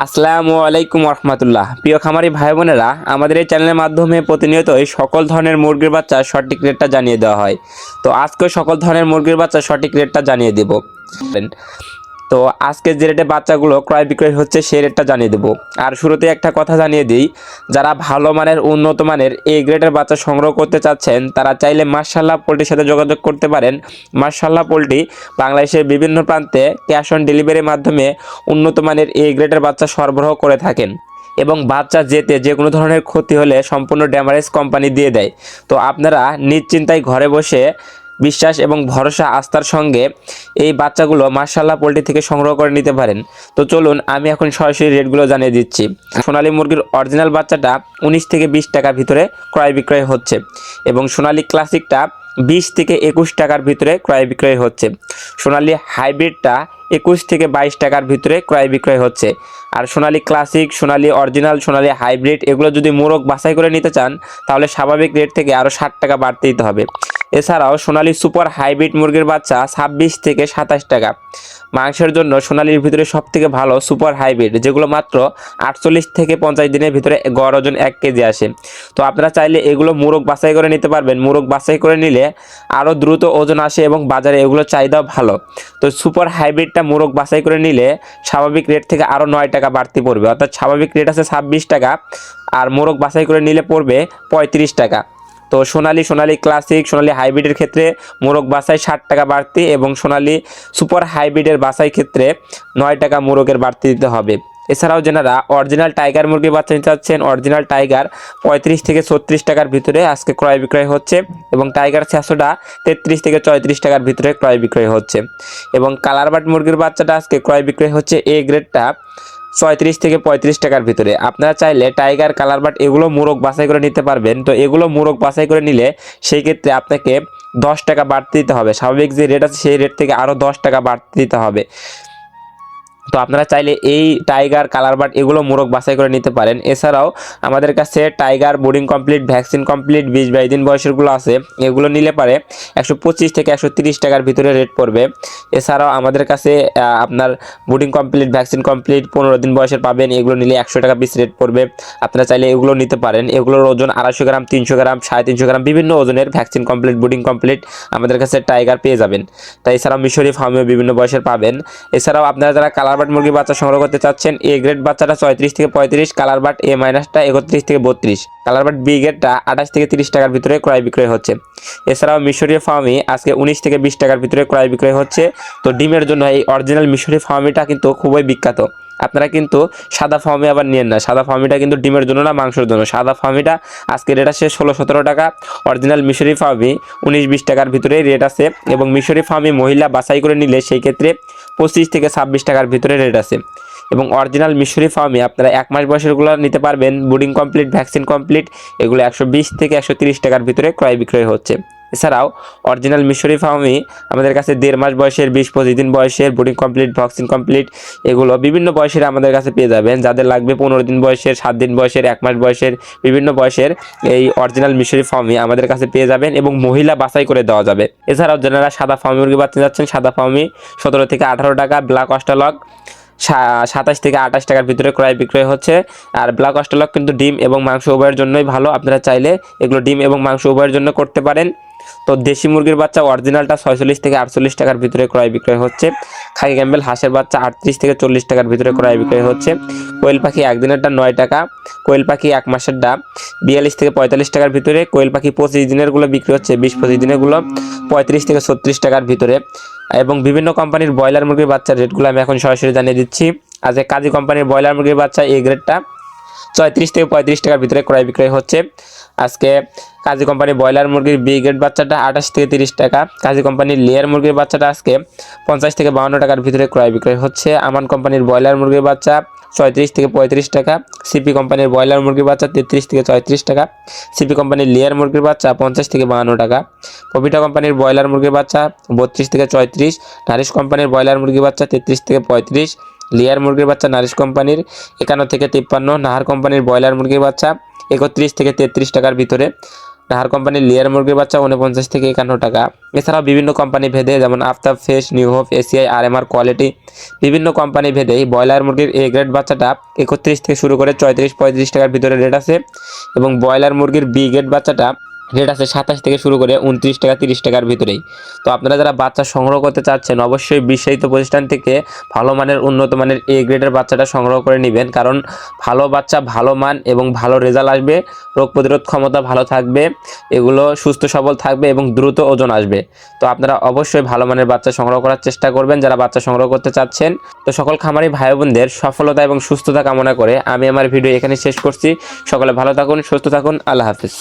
আসসালামু আলাইকুম রহমতুল্লাহ। প্রিয় খামারি ভাই বোনেরা, আমাদের এই চ্যানেলের মাধ্যমে প্রতিনিয়তই সকল ধরনের মুরগির বাচ্চা সঠিক রেটটা জানিয়ে দেওয়া হয়। তো আজকে সকল ধরনের মুরগির বাচ্চা সঠিক রেটটা জানিয়ে দেব। তো আজকে যে রেটে বাচ্চাগুলো ক্রয় বিক্রয় হচ্ছে সেই রেটটা জানিয়ে দেবো। আর শুরুতে একটা কথা জানিয়ে দিই, যারা ভালো মানের উন্নত মানের এ গ্রেডের বাচ্চা সংগ্রহ করতে চাচ্ছেন তারা চাইলে মাশাআল্লাহ পোল্ট্রির সাথে যোগাযোগ করতে পারেন। মাশাআল্লাহ পোল্ট্রি বাংলাদেশের বিভিন্ন প্রান্তে ক্যাশ অন ডেলিভারির মাধ্যমে উন্নত মানের এ গ্রেডের বাচ্চা সরবরাহ করে থাকেন এবং বাচ্চা যেতে যে কোনো ধরনের ক্ষতি হলে সম্পূর্ণ ড্যামারেজ কোম্পানি দিয়ে দেয়। তো আপনারা নিশ্চিন্তায় ঘরে বসে বিশ্বাস এবং ভরসা আস্থার সঙ্গে এই বাচ্চাগুলো মাশাআল্লাহ পোল্ট্রি থেকে সংগ্রহ করে নিতে পারেন। তো চলুন আমি এখন সরাসরি রেটগুলো জানিয়ে দিচ্ছি। সোনালী মুরগির অরিজিনাল বাচ্চাটা 19 থেকে 20 টাকার ভিতরে ক্রয় বিক্রয় হচ্ছে এবং সোনালী ক্লাসিকটা 20 থেকে 21 টাকার ভিতরে ক্রয় বিক্রয় হচ্ছে। সোনালী হাইব্রিডটা 21 থেকে 22 টাকার ভিতরে ক্রয় বিক্রয় হচ্ছে। আর সোনালী ক্লাসিক, সোনালী অরিজিনাল, সোনালী হাইব্রিড এগুলো যদি মোরগ বাছাই করে নিতে চান তাহলে স্বাভাবিক রেট থেকে আরও 60 টাকা বাড়তে দিতে হবে। এছাড়াও সোনালী সুপার হাইব্রিড মুরগির বাচ্চা 26 থেকে 27 টাকা। মাংসের জন্য সোনালীর ভিতরে সব থেকে ভালো সুপার হাইব্রিড, যেগুলো মাত্র 48 থেকে 50 দিনের ভিতরে গড় ওজন 1 কেজি আসে। তো আপনারা চাইলে এগুলো মোরগ বাছাই করে নিতে পারবেন। মোরগ বাছাই করে নিলে আরও দ্রুত ওজন আসে এবং বাজারে এগুলো চাহিদাও ভালো। তো সুপার হাইব্রিডটা মোরগ বাছাই করে নিলে স্বাভাবিক রেট থেকে আরও 9 টাকা বাড়তি পড়বে, অর্থাৎ স্বাভাবিক রেট আছে 26 টাকা আর মোরগ বাছাই করে নিলে পড়বে 35 টাকা। তো সোনালী ক্লাসিক, সোনালী হাইব্রিডের ক্ষেত্রে মোরগ বাছাই 60 টাকা বাড়তি এবং সোনালী সুপার হাইব্রিডের বাছাই ক্ষেত্রে 9 টাকা মোরগের বাড়তি দিতে হবে। এছাড়াও যারা অরিজিনাল টাইগার মুরগির বাচ্চা নিতে চাচ্ছেন, অরিজিনাল টাইগার 35 থেকে 36 টাকার ভিতরে আজকে ক্রয় বিক্রয় হচ্ছে এবং টাইগার 600টা 33 থেকে 34 টাকার ভিতরে ক্রয় বিক্রয় হচ্ছে এবং কালারবাট মুরগির বাচ্চাটা আজকে ক্রয় বিক্রয় হচ্ছে এ গ্রেডটা 36 থেকে 35 টাকার ভিতরে। আপনারা চাইলে টাইগার, কালারবাট এগুলো মোরগ বাছাই করে নিতে পারবেন। তো এগুলো মোরগ বাছাই করে নিলে সেই ক্ষেত্রে আপনাকে 10 টাকা বাড়তি দিতে হবে, স্বাভাবিক যে রেট আছে সেই রেট থেকে আরও 10 টাকা বাড়তি দিতে হবে। তো আপনারা চাইলে এই টাইগার, কালারবাট এগুলো মোরগ বাছাই করে নিতে পারেন। এছাড়াও আমাদের কাছে tiger boarding complete, vaccine complete 20-22 দিন বয়সেরগুলো আছে, এগুলো নিলে পারে 125 থেকে 130 টাকার ভিতরে রেট পড়বে। এছাড়াও আমাদের কাছে আপনার বোর্ডিং কমপ্লিট, ভ্যাকসিন কমপ্লিট 15 দিন বয়সের পাবেন, এগুলো নিলে 100 টাকা পিস রেট পড়বে। আপনারা চাইলে এগুলো নিতে পারেন। এগুলোর ওজন 250 গ্রাম, 300 গ্রাম, 350 গ্রাম বিভিন্ন ওজনের ভ্যাকসিন কমপ্লিট, বোর্ডিং কমপ্লিট আমাদের কাছে টাইগার পেয়ে যাবেন। তাই এছাড়াও মিশরি ফার্মেও বিভিন্ন বয়সের পাবেন। এছাড়াও আপনারা যারা কালারবাট মুরগির বাচ্চা সংগ্রহ করতে চাচ্ছেন, এ গ্রেড বাচ্চাটা 34 থেকে 35, কালারবাট এ মাইনাসটা 31 থেকে 32, কালারবাট বি গ্রেডটা 28 থেকে 30 টাকার ভিতরে ক্রয় বিক্রয় হচ্ছে। এছাড়াও মিশরীয় ফার্মি আজকে 19 থেকে 20 টাকার ভিতরে ক্রয় বিক্রয় হচ্ছে। তো ডিমের জন্য এই অরিজিনাল মিশরি ফার্মিটা কিন্তু খুবই বিখ্যাত। আপনারা কিন্তু সাদা ফার্মি আবার নিয়েন না, সাদা ফার্মিটা কিন্তু ডিমের জন্য না, মাংসের জন্য। সাদা ফার্মিটা আজকে রেট আছে 16-17 টাকা, অরিজিনাল মিশরি ফার্মি 19-20 টাকার ভিতরে রেট আছে এবং মিশরি ফার্মি মহিলা বাছাই করে নিলে সেই ক্ষেত্রে 25 থেকে 26 টাকার ভিতরে রেট আছে এবং অরিজিনাল মিশরি ফার্মে আপনারা 1 মাস বয়সেরগুলো নিতে পারবেন। বোর্ডিং কমপ্লিট, ভ্যাকসিন কমপ্লিট এগুলো 120 থেকে 130 টাকার ভিতরে ক্রয় বিক্রয় হচ্ছে। এছাড়াও অরিজিনাল মিশরি ফার্মে আমাদের কাছে 1.5 মাস বয়সের, 20-25 দিন বয়সের, বোর্ডিং কমপ্লিট, ভ্যাকসিন কমপ্লিট এগুলো বিভিন্ন বয়সের আমাদের কাছে পেয়ে যাবেন। যাদের লাগবে 15 দিন বয়সের, 7 দিন বয়সের, 1 মাস বয়সের, বিভিন্ন বয়সের এই অরিজিনাল মিশরি ফার্মে আমাদের কাছে পেয়ে যাবেন এবং মহিলা বাছাই করে দেওয়া যাবে। এছাড়াও যারা সাদা ফার্মি মুরগি বাচ্চা যাচ্ছেন, সাদা ফার্মি 17 থেকে 18 টাকা, ব্ল্যাক অস্ট্রালগ 27 থেকে 28 টাকার ভিতরে ক্রয় বিক্রয় হচ্ছে। আর ব্ল্যাক অস্ট্রালগ কিন্তু ডিম এবং মাংস উভয়ের জন্যই ভালো, আপনারা চাইলে এগুলো ডিম এবং মাংস উভয়ের জন্য করতে পারেন। তো দেশি মুরগির বাচ্চা অরিজিনালটা 46 থেকে 48 টাকার ভিতরে ক্রয় বিক্রয় হচ্ছে। খাকি ক্যাম্বেল হাঁসের বাচ্চা 38 থেকে 40 টাকার ভিতরে ক্রয় বিক্রয় হচ্ছে। কোয়েল পাখি একদিনেরটা 9 টাকা, কোয়েল পাখি 1 মাসেরটা 42 থেকে 45 টাকার ভিতরে, কোয়েল পাখি 25 দিনেরগুলো বিক্রি হচ্ছে 20-25 দিনেরগুলো 35 থেকে 36 টাকার ভিতরে। এবং বিভিন্ন কোম্পানির ব্রয়লার মুরগির বাচ্চার রেটগুলো আমি এখন সরাসরি জানিয়ে দিচ্ছি। আজকে কাজী কোম্পানির ব্রয়লার মুরগির বাচ্চা এই গ্রেডটা 34 থেকে 35 টাকার ভিতরে ক্রয় বিক্রয় হচ্ছে। আজকে কাজী কোম্পানির ব্রয়লার মুরগির বি গ্রেড বাচ্চাটা 28 থেকে 30 টাকা, কাজী কোম্পানির লেয়ার মুরগির বাচ্চাটা আজকে 50 থেকে 52 টাকার ভিতরে ক্রয় বিক্রয় হচ্ছে। আমান কোম্পানির ব্রয়লার মুরগির বাচ্চা 34 থেকে 35 টাকা, সিপি কোম্পানির ব্রয়লার মুরগির বাচ্চা 33 থেকে 34 টাকা, সিপি কোম্পানির লেয়ার মুরগির বাচ্চা 50 থেকে 52 টাকা, পপিটা কোম্পানির ব্রয়লার মুরগির বাচ্চা 32 থেকে 34, নারিশ কোম্পানির ব্রয়লার মুরগির বাচ্চা 33 থেকে 35, লেয়ার মুরগির বাচ্চা নারিশ কোম্পানির 51 থেকে 53, নাহার কোম্পানির ব্রয়লার মুরগির বাচ্চা 31 থেকে 33 টাকার ভিতরে। নাহার কোম্পানির লেয়ার মুরগির বাচ্চা 49 থেকে 51 টাকা। এছাড়াও বিভিন্ন কোম্পানি ভেদে যেমন Aftab, Fresh, New Hope, ACI, RMR quality বিভিন্ন কোম্পানি ভেদে ব্রয়লার মুরগির এ গ্রেড বাচ্চাটা 31 থেকে শুরু করে 34-35 টাকার ভিতরে রেট আছে এবং ব্রয়লার মুরগির বি গ্রেড বাচ্চাটা রেট আছে 27 থেকে শুরু করে 29 টাকা 30 টাকার ভিতরেই। তো আপনারা যারা বাচ্চা সংগ্রহ করতে চাচ্ছেন অবশ্যই বিশ্বস্ত প্রতিষ্ঠান থেকে ভালো মানের উন্নত মানের এ গ্রেডের বাচ্চাটা সংগ্রহ করে নেবেন, কারণ ভালো বাচ্চা ভালো মান এবং ভালো রেজাল্ট আসবে, রোগ প্রতিরোধ ক্ষমতা ভালো থাকবে, এগুলো সুস্থ সবল থাকবে এবং দ্রুত ওজন আসবে। তো আপনারা অবশ্যই ভালো মানের বাচ্চা সংগ্রহ করার চেষ্টা করবেন যারা বাচ্চা সংগ্রহ করতে চাচ্ছেন। তো সকল খামারি ভাই বোনদের সফলতা এবং সুস্থতা কামনা করে আমি আমার ভিডিও এখানে শেষ করছি। সকলে ভালো থাকুন, সুস্থ থাকুন, আল্লাহ হাফিজ।